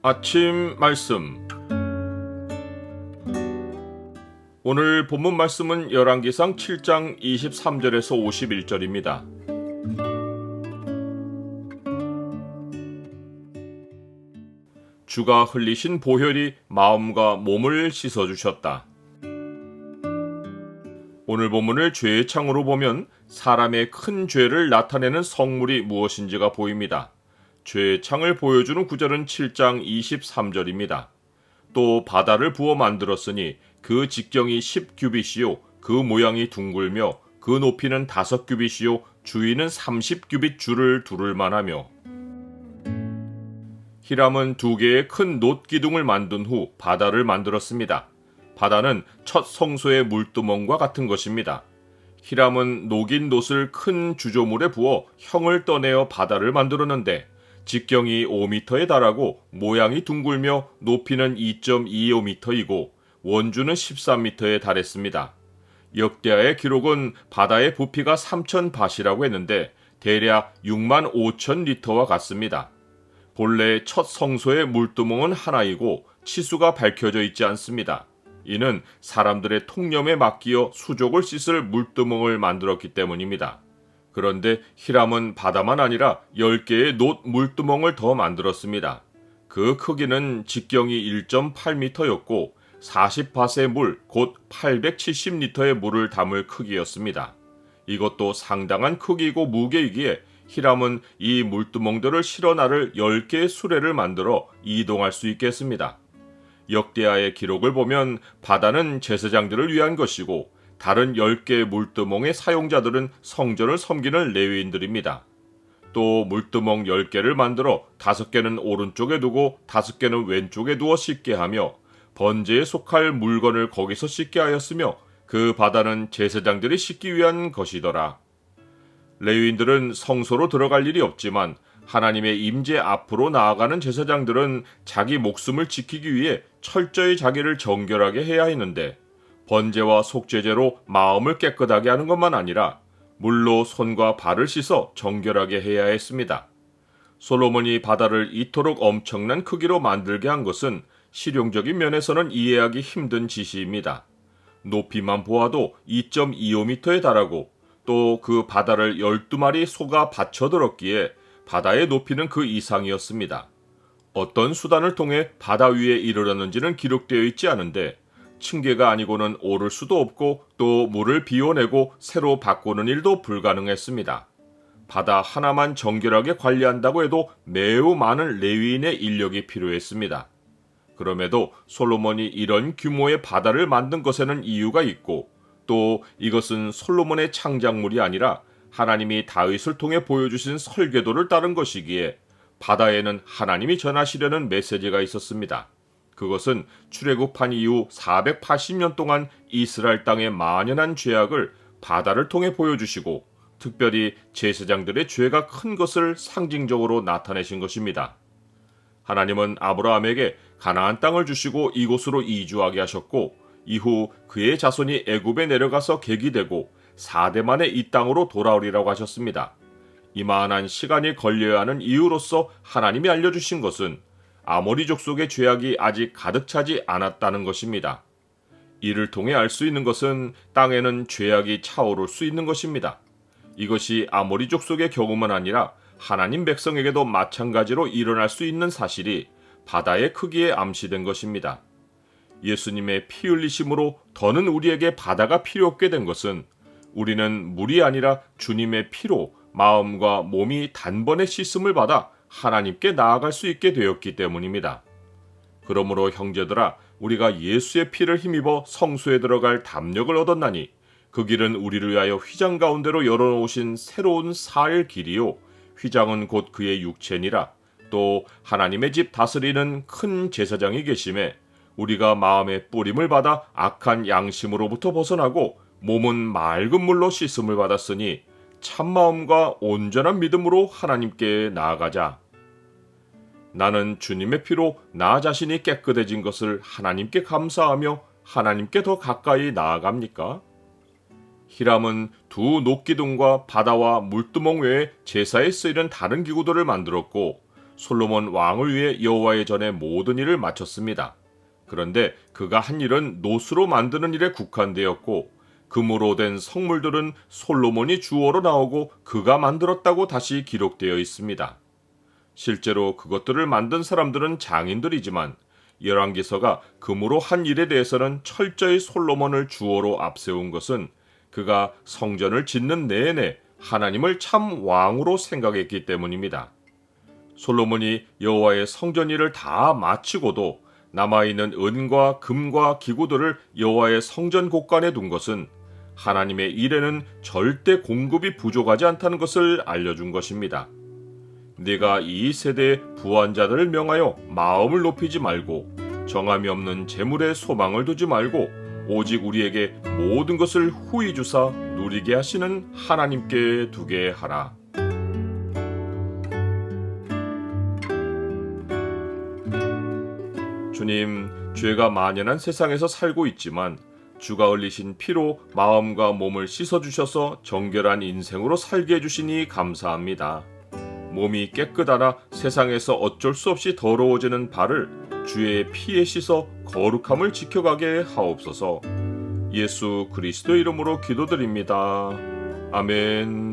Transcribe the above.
아침 말씀. 오늘 본문 말씀은 열왕기상 7장 23절에서 51절입니다. 주가 흘리신 보혈이 마음과 몸을 씻어주셨다. 오늘 본문을 죄의 창으로 보면 사람의 큰 죄를 나타내는 성물이 무엇인지가 보입니다. 죄의 창을 보여주는 구절은 7장 23절입니다. 또 바다를 부어 만들었으니 그 직경이 10규빗이요 그 모양이 둥글며 그 높이는 5규빗이요 주위는 30규빗 줄을 두를 만하며. 히람은 2개의 큰 놋기둥을 만든 후 바다를 만들었습니다. 바다는 첫 성소의 물두멍과 같은 것입니다. 히람은 녹인 놋을 큰 주조물에 부어 형을 떠내어 바다를 만들었는데 직경이 5m에 달하고 모양이 둥글며 높이는 2.25m이고 원주는 13m에 달했습니다. 역대하의 기록은 바다의 부피가 3,000밭이라고 했는데 대략 6만 5천 리터와 같습니다. 본래 첫 성소의 물두멍은 하나이고 치수가 밝혀져 있지 않습니다. 이는 사람들의 통념에 맡기어 수족을 씻을 물두멍을 만들었기 때문입니다. 그런데 히람은 바다만 아니라 10개의 놋 물두멍을 더 만들었습니다. 그 크기는 직경이 1.8m였고 40밭의 물, 곧 870리터의 물을 담을 크기였습니다. 이것도 상당한 크기이고 무게이기에 히람은 이 물두멍들을 실어 나를 10개의 수레를 만들어 이동할 수 있게 했습니다. 역대하의 기록을 보면 바다는 제사장들을 위한 것이고 다른 10개의 물두멍의 사용자들은 성전을 섬기는 레위인들입니다. 또 물두멍 10개를 만들어 5개는 오른쪽에 두고 5개는 왼쪽에 두어 씻게 하며 번제에 속할 물건을 거기서 씻게 하였으며 그 바다는 제사장들이 씻기 위한 것이더라. 레위인들은 성소로 들어갈 일이 없지만 하나님의 임재 앞으로 나아가는 제사장들은 자기 목숨을 지키기 위해 철저히 자기를 정결하게 해야 했는데 번제와 속죄제로 마음을 깨끗하게 하는 것만 아니라 물로 손과 발을 씻어 정결하게 해야 했습니다. 솔로몬이 바다를 이토록 엄청난 크기로 만들게 한 것은 실용적인 면에서는 이해하기 힘든 지시입니다. 높이만 보아도 2.25m에 달하고 또 그 바다를 12마리 소가 받쳐들었기에 바다의 높이는 그 이상이었습니다. 어떤 수단을 통해 바다 위에 이르렀는지는 기록되어 있지 않은데 층계가 아니고는 오를 수도 없고 또 물을 비워내고 새로 바꾸는 일도 불가능했습니다. 바다 하나만 정결하게 관리한다고 해도 매우 많은 레위인의 인력이 필요했습니다. 그럼에도 솔로몬이 이런 규모의 바다를 만든 것에는 이유가 있고 또 이것은 솔로몬의 창작물이 아니라 하나님이 다윗을 통해 보여주신 설계도를 따른 것이기에 바다에는 하나님이 전하시려는 메시지가 있었습니다. 그것은 출애굽한 이후 480년 동안 이스라엘 땅에 만연한 죄악을 바다를 통해 보여주시고 특별히 제사장들의 죄가 큰 것을 상징적으로 나타내신 것입니다. 하나님은 아브라함에게 가나안 땅을 주시고 이곳으로 이주하게 하셨고 이후 그의 자손이 애굽에 내려가서 객이되고 4대 만에 이 땅으로 돌아오리라고 하셨습니다. 이만한 시간이 걸려야 하는 이유로서 하나님이 알려주신 것은 아모리 족속의 죄악이 아직 가득 차지 않았다는 것입니다. 이를 통해 알 수 있는 것은 땅에는 죄악이 차오를 수 있는 것입니다. 이것이 아모리 족속의 경우만 아니라 하나님 백성에게도 마찬가지로 일어날 수 있는 사실이 바다의 크기에 암시된 것입니다. 예수님의 피 흘리심으로 더는 우리에게 바다가 필요 없게 된 것은 우리는 물이 아니라 주님의 피로 마음과 몸이 단번에 씻음을 받아 하나님께 나아갈 수 있게 되었기 때문입니다. 그러므로 형제들아, 우리가 예수의 피를 힘입어 성소에 들어갈 담력을 얻었나니 그 길은 우리를 위하여 휘장 가운데로 열어놓으신 새로운 살 길이요 휘장은 곧 그의 육체니라. 또 하나님의 집 다스리는 큰 제사장이 계심에 우리가 마음의 뿌림을 받아 악한 양심으로부터 벗어나고 몸은 맑은 물로 씻음을 받았으니 참마음과 온전한 믿음으로 하나님께 나아가자. 나는 주님의 피로 나 자신이 깨끗해진 것을 하나님께 감사하며 하나님께 더 가까이 나아갑니까? 히람은 두 녹기둥과 바다와 물두멍 외에 제사에 쓰이는 다른 기구들을 만들었고 솔로몬 왕을 위해 여호와의 전에 모든 일을 마쳤습니다. 그런데 그가 한 일은 노수로 만드는 일에 국한되었고 금으로 된 성물들은 솔로몬이 주어로 나오고 그가 만들었다고 다시 기록되어 있습니다. 실제로 그것들을 만든 사람들은 장인들이지만 열왕기서가 금으로 한 일에 대해서는 철저히 솔로몬을 주어로 앞세운 것은 그가 성전을 짓는 내내 하나님을 참 왕으로 생각했기 때문입니다. 솔로몬이 여호와의 성전 일을 다 마치고도 남아있는 은과 금과 기구들을 여호와의 성전 곳간에 둔 것은 하나님의 일에는 절대 공급이 부족하지 않다는 것을 알려준 것입니다. 네가 이 세대의 부한자들을 명하여 마음을 높이지 말고 정함이 없는 재물에 소망을 두지 말고 오직 우리에게 모든 것을 후히 주사 누리게 하시는 하나님께 두게 하라. 주님, 죄가 만연한 세상에서 살고 있지만 주가 흘리신 피로 마음과 몸을 씻어주셔서 정결한 인생으로 살게 해주시니 감사합니다. 몸이 깨끗하나 세상에서 어쩔 수 없이 더러워지는 발을 주의 피에 씻어 거룩함을 지켜가게 하옵소서. 예수 그리스도 이름으로 기도드립니다. 아멘.